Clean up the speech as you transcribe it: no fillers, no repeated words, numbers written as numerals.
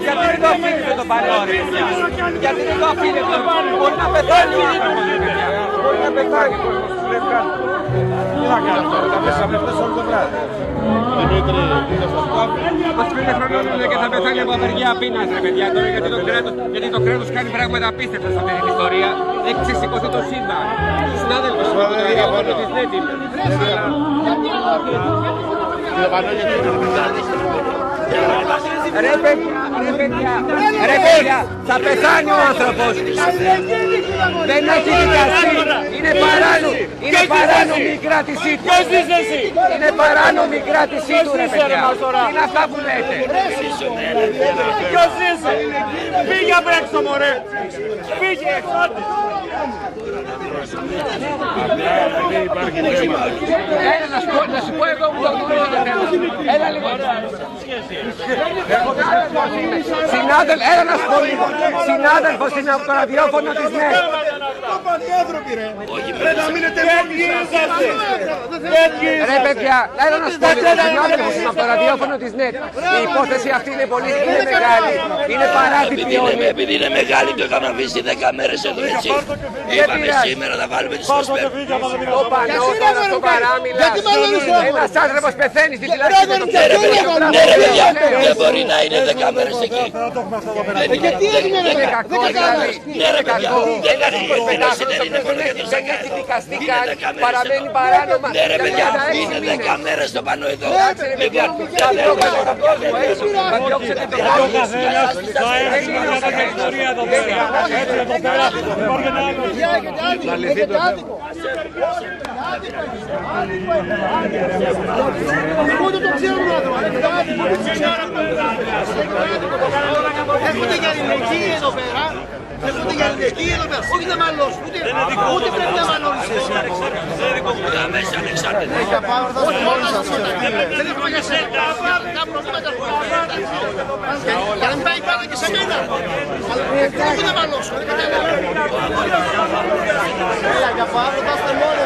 Γιατί δεν το αφήνετε το πανό, ρε παιδιά. Γιατί δεν το αφήνετε. Μπορεί να πεθάνει ο άνθρωπος, ρε παιδιά. Μπορεί να πεθάνει ο κόσμος. Τι να κάνω τώρα, θα πέσαμε αυτές όλο το βράδυ. Δημήτρη, μας πήρε χρονών και θα πεθάνει από απεργία πείνας, ρε παιδιά. Τώρα γιατί το κράτος κάνει πράγματα απίστευτα σε αυτή την ιστορία. Έχει ξεσηκωθεί το σύμπαν. Συνάδελφος, το ραδιόφωνο της ΝΕΤ είμαι. Ρε παιδιά, θα πεθάνει ο άνθρωπος. Δεν έχει δικαστεί. Είναι παράνομη η κράτησή του. Είναι παράνομη η κράτησή του, ρε παιδιά. Είναι αυτά που λέτε. Ποιος είσαι? Φύγε απ' έξω, μωρέ. Φύγε έξω. Έλα να σου πω εγώ που το γνωρίζω το θέμα. Έλα λίγο. Έλα να σου πω λίγο. Συνάδελφος είναι από το ραδιόφωνο της ΝΕΤ. Ρε παιδιά, έλα να σου πω λίγο. Συνάδελφος είναι από το ραδιόφωνο της ΝΕΤ. Η υπόθεση αυτή είναι πολύ μεγάλη. Είναι παράτυπη όλη. Επειδή είναι μεγάλη το είχαμε αφήσει 10 μέρες εδώ έτσι. Είπαμε σήμερα να βάλουμε τις προσπέρες. Το πανώ τώρα στο παράμιλα. Ένας άνθρωπος πεθαίνει στη φυλακή. Ναι ρε παιδιά, δεν μπορεί να είναι 10 μέρες εκεί. Δεν είναι κακό δηλαδή. Ναι ρε παιδιά, δεν είναι κακό. Δεν έχει δικαστεί καν. Παραμένει παράνομα. Ναι ρε παιδιά, είναι 10 μέρες το πανώ εδώ. Θα διώξετε τον κόσμο έξω. Θα διώξετε τον κόσμο. Ούτε το ξέρουμε έρχονται για αλληλεγγύη εδώ πέρα. Έρχονται για αλληλεγγύη εδώ πέρα. Όχι να μαλώσουν. Ούτε πρέπει να μαλώνεις εσύ. Όχι μόνο να σας δεν έχουμε για σένα. Τα προβλήματα έχουμε. Για να μην πάει πάντα και σε μένα. Όχι να μαλώσουν. Έλα για πάνω, θα είστε μόνοι.